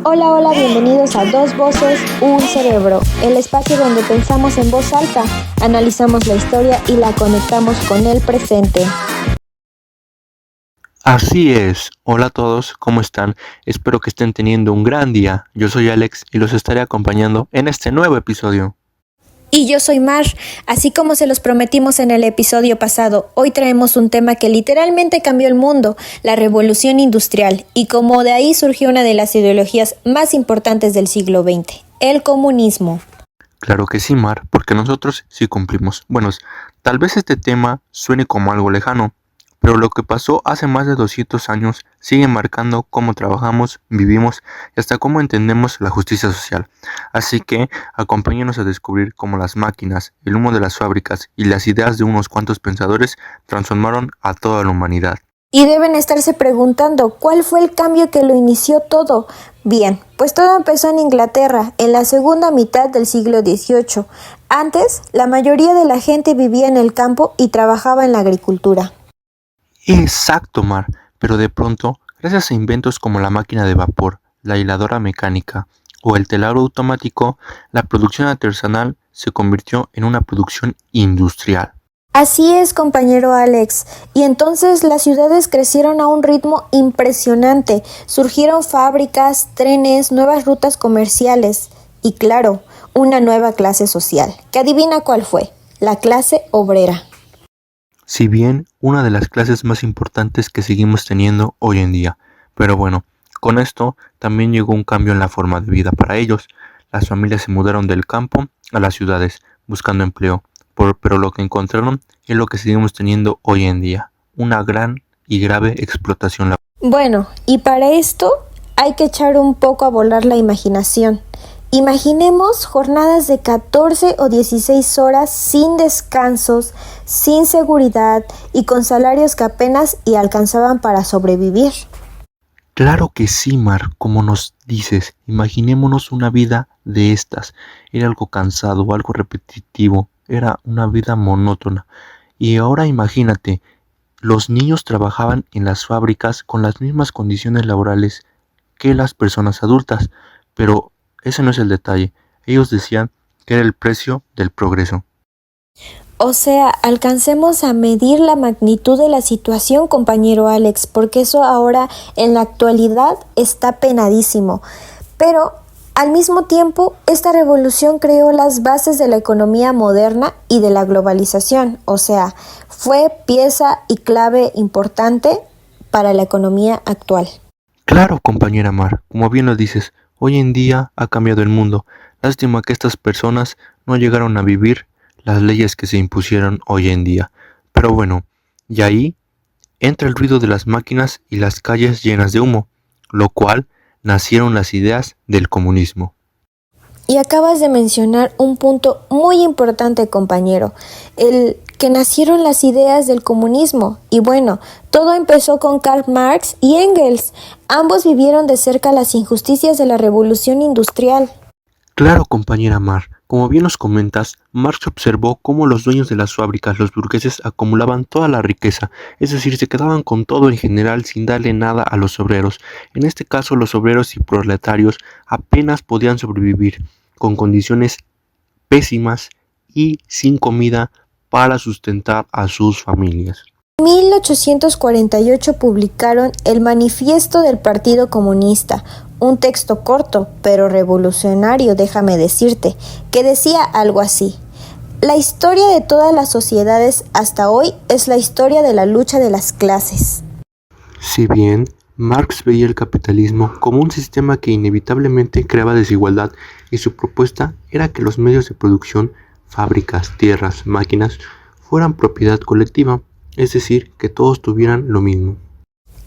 Hola, hola, bienvenidos a Dos Voces, un Cerebro, el espacio donde pensamos en voz alta, analizamos la historia y la conectamos con el presente. Así es. Hola a todos, ¿cómo están? Espero que estén teniendo un gran día. Yo soy Alex y los estaré acompañando en este nuevo episodio. Y yo soy Mar, así como se los prometimos en el episodio pasado, hoy traemos un tema que literalmente cambió el mundo, la revolución industrial, y como de ahí surgió una de las ideologías más importantes del siglo XX, el comunismo. Claro que sí, Mar, porque nosotros sí cumplimos. Bueno, tal vez este tema suene como algo lejano, pero lo que pasó hace más de 200 años sigue marcando cómo trabajamos, vivimos y hasta cómo entendemos la justicia social. Así que acompáñenos a descubrir cómo las máquinas, el humo de las fábricas y las ideas de unos cuantos pensadores transformaron a toda la humanidad. Y deben estarse preguntando, ¿cuál fue el cambio que lo inició todo? Bien, pues todo empezó en Inglaterra, en la segunda mitad del siglo XVIII. Antes, la mayoría de la gente vivía en el campo y trabajaba en la agricultura. Exacto, Mar, pero de pronto, gracias a inventos como la máquina de vapor, la hiladora mecánica o el telar automático, la producción artesanal se convirtió en una producción industrial. Así es, compañero Alex. Y entonces las ciudades crecieron a un ritmo impresionante. Surgieron fábricas, trenes, nuevas rutas comerciales y, claro, una nueva clase social. ¿Que adivina cuál fue? La clase obrera. Si bien una de las clases más importantes que seguimos teniendo hoy en día. Pero bueno, con esto también llegó un cambio en la forma de vida para ellos. Las familias se mudaron del campo a las ciudades buscando empleo, pero lo que encontraron es lo que seguimos teniendo hoy en día, una gran y grave explotación laboral. Bueno, y para esto hay que echar un poco a volar la imaginación. Imaginemos jornadas de 14 o 16 horas sin descansos, sin seguridad y con salarios que apenas y alcanzaban para sobrevivir. Claro que sí, Mar, como nos dices, imaginémonos una vida de estas. Era algo cansado, algo repetitivo, era una vida monótona. Y ahora imagínate, los niños trabajaban en las fábricas con las mismas condiciones laborales que las personas adultas, pero ese no es el detalle. Ellos decían que era el precio del progreso. O sea, alcancemos a medir la magnitud de la situación, compañero Alex, porque eso ahora en la actualidad está penadísimo. Pero al mismo tiempo, esta revolución creó las bases de la economía moderna y de la globalización. O sea, fue pieza y clave importante para la economía actual. Claro, compañera Mar, como bien lo dices, hoy en día ha cambiado el mundo. Lástima que estas personas no llegaron a vivir las leyes que se impusieron hoy en día. Pero bueno, y ahí entra el ruido de las máquinas y las calles llenas de humo, lo cual nacieron las ideas del comunismo. Y acabas de mencionar un punto muy importante, compañero, el que nacieron las ideas del comunismo. Y bueno, todo empezó con Karl Marx y Engels. Ambos vivieron de cerca las injusticias de la revolución industrial. Claro, compañera Mar, como bien nos comentas, Marx observó cómo los dueños de las fábricas, los burgueses, acumulaban toda la riqueza, es decir, se quedaban con todo en general sin darle nada a los obreros. En este caso, los obreros y proletarios apenas podían sobrevivir, con condiciones pésimas y sin comida para sustentar a sus familias. En 1848 publicaron el Manifiesto del Partido Comunista, un texto corto pero revolucionario, déjame decirte, que decía algo así: la historia de todas las sociedades hasta hoy es la historia de la lucha de las clases. Si bien Marx veía el capitalismo como un sistema que inevitablemente creaba desigualdad y su propuesta era que los medios de producción, fábricas, tierras, máquinas, fueran propiedad colectiva, es decir, que todos tuvieran lo mismo.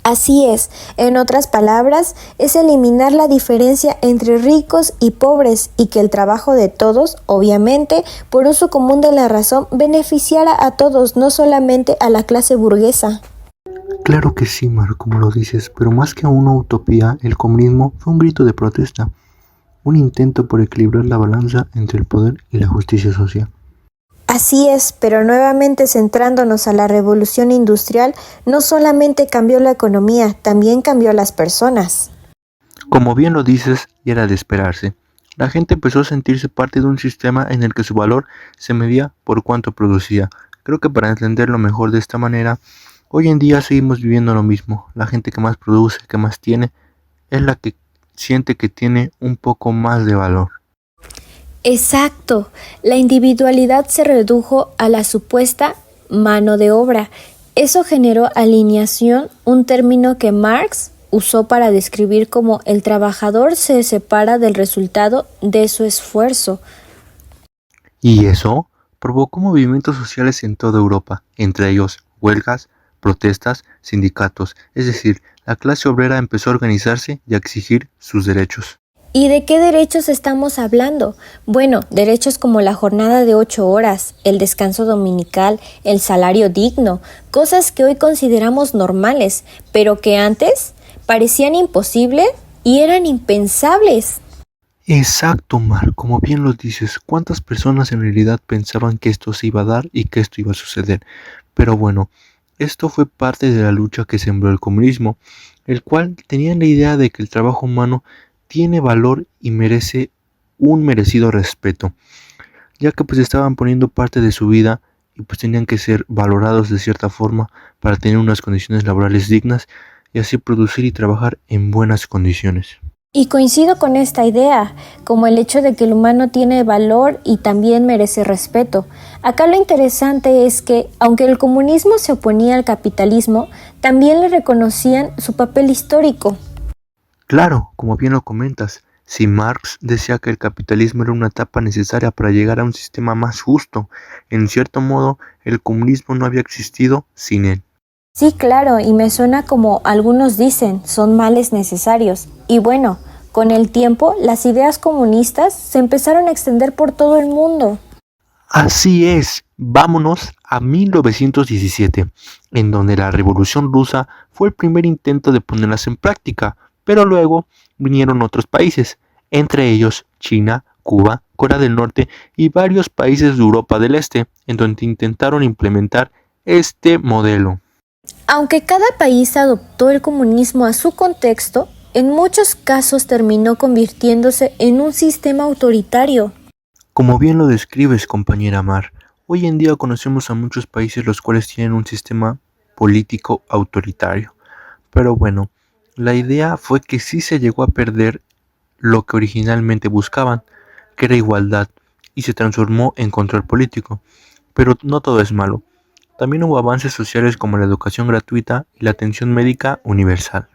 Así es, en otras palabras, es eliminar la diferencia entre ricos y pobres y que el trabajo de todos, obviamente, por uso común de la razón, beneficiara a todos, no solamente a la clase burguesa. Claro que sí, Mar, como lo dices, pero más que una utopía, el comunismo fue un grito de protesta, un intento por equilibrar la balanza entre el poder y la justicia social. Así es, pero nuevamente centrándonos a la revolución industrial, no solamente cambió la economía, también cambió las personas. Como bien lo dices, y era de esperarse. La gente empezó a sentirse parte de un sistema en el que su valor se medía por cuánto producía. Creo que para entenderlo mejor de esta manera, hoy en día seguimos viviendo lo mismo. La gente que más produce, que más tiene, es la que siente que tiene un poco más de valor. Exacto, la individualidad se redujo a la supuesta mano de obra. Eso generó alineación, un término que Marx usó para describir cómo el trabajador se separa del resultado de su esfuerzo. Y eso provocó movimientos sociales en toda Europa, entre ellos huelgas, protestas, sindicatos, es decir, la clase obrera empezó a organizarse y a exigir sus derechos. ¿Y de qué derechos estamos hablando? Bueno, derechos como la jornada de 8 horas, el descanso dominical, el salario digno, cosas que hoy consideramos normales, pero que antes parecían imposibles y eran impensables. Exacto, Mar, como bien lo dices, ¿cuántas personas en realidad pensaban que esto se iba a dar y que esto iba a suceder? Pero bueno, esto fue parte de la lucha que sembró el comunismo, el cual tenía la idea de que el trabajo humano tiene valor y merece un merecido respeto, ya que pues estaban poniendo parte de su vida y pues tenían que ser valorados de cierta forma para tener unas condiciones laborales dignas y así producir y trabajar en buenas condiciones. Y coincido con esta idea, como el hecho de que el humano tiene valor y también merece respeto. Acá lo interesante es que, aunque el comunismo se oponía al capitalismo, también le reconocían su papel histórico. Claro, como bien lo comentas, si Marx decía que el capitalismo era una etapa necesaria para llegar a un sistema más justo, en cierto modo el comunismo no había existido sin él. Sí, claro, y me suena como algunos dicen, son males necesarios. Y bueno, con el tiempo, las ideas comunistas se empezaron a extender por todo el mundo. Así es, vámonos a 1917, en donde la Revolución Rusa fue el primer intento de ponerlas en práctica, pero luego vinieron otros países, entre ellos China, Cuba, Corea del Norte y varios países de Europa del Este, en donde intentaron implementar este modelo. Aunque cada país adoptó el comunismo a su contexto, en muchos casos terminó convirtiéndose en un sistema autoritario. Como bien lo describes, compañera Mar, hoy en día conocemos a muchos países los cuales tienen un sistema político autoritario. Pero bueno, la idea fue que sí se llegó a perder lo que originalmente buscaban, que era igualdad, y se transformó en control político. Pero no todo es malo. También hubo avances sociales como la educación gratuita y la atención médica universal.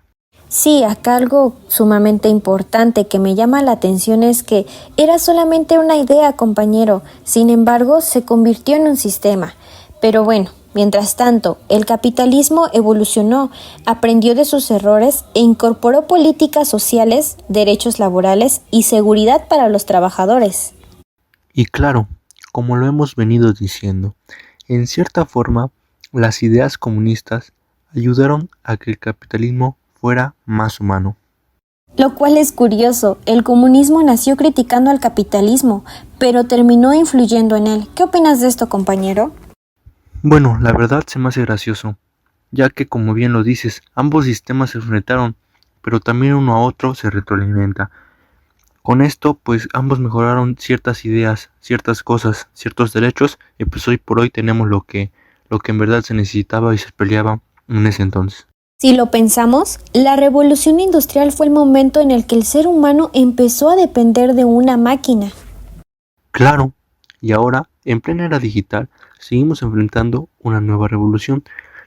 Sí, acá algo sumamente importante que me llama la atención es que era solamente una idea, compañero, sin embargo se convirtió en un sistema. Pero bueno, mientras tanto, el capitalismo evolucionó, aprendió de sus errores e incorporó políticas sociales, derechos laborales y seguridad para los trabajadores. Y claro, como lo hemos venido diciendo, en cierta forma, las ideas comunistas ayudaron a que el capitalismo fuera más humano. Lo cual es curioso, el comunismo nació criticando al capitalismo, pero terminó influyendo en él. ¿Qué opinas de esto, compañero? Bueno, la verdad se me hace gracioso, ya que como bien lo dices, ambos sistemas se enfrentaron, pero también uno a otro se retroalimenta. Con esto, pues ambos mejoraron ciertas ideas, ciertas cosas, ciertos derechos, y pues hoy por hoy tenemos lo que en verdad se necesitaba y se peleaba en ese entonces. Si lo pensamos, la revolución industrial fue el momento en el que el ser humano empezó a depender de una máquina. Claro, y ahora, en plena era digital, seguimos enfrentando una nueva revolución,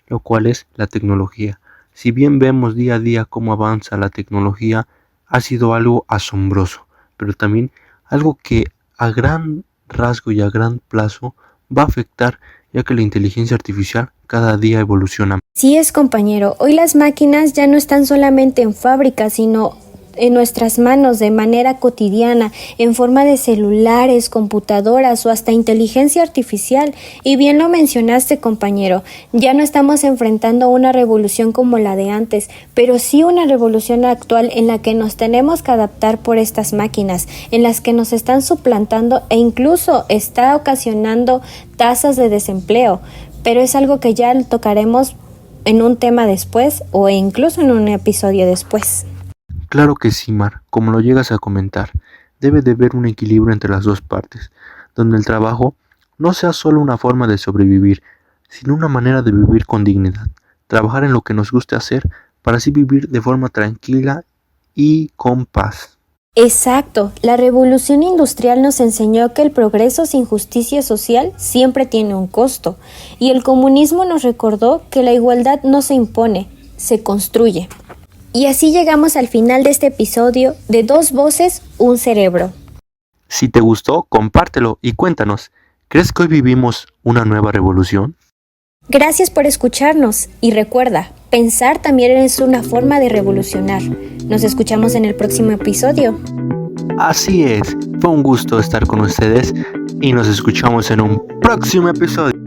lo cual es la tecnología. Si bien vemos día a día cómo avanza la tecnología, ha sido algo asombroso, pero también algo que a gran rasgo y a gran plazo va a afectar, ya que la inteligencia artificial cada día evoluciona. Sí es, compañero, hoy las máquinas ya no están solamente en fábricas, sino en nuestras manos de manera cotidiana, en forma de celulares, computadoras o hasta inteligencia artificial. Y bien lo mencionaste, compañero, ya no estamos enfrentando una revolución como la de antes, pero sí una revolución actual en la que nos tenemos que adaptar por estas máquinas, en las que nos están suplantando e incluso está ocasionando tasas de desempleo. Pero es algo que ya tocaremos en un tema después o incluso en un episodio después. Claro que sí, Mar, como lo llegas a comentar, debe de haber un equilibrio entre las dos partes, donde el trabajo no sea solo una forma de sobrevivir, sino una manera de vivir con dignidad, trabajar en lo que nos guste hacer para así vivir de forma tranquila y con paz. Exacto, la revolución industrial nos enseñó que el progreso sin justicia social siempre tiene un costo, y el comunismo nos recordó que la igualdad no se impone, se construye. Y así llegamos al final de este episodio de Dos Voces, un Cerebro. Si te gustó, compártelo y cuéntanos, ¿crees que hoy vivimos una nueva revolución? Gracias por escucharnos y recuerda, pensar también es una forma de revolucionar. Nos escuchamos en el próximo episodio. Así es, fue un gusto estar con ustedes y nos escuchamos en un próximo episodio.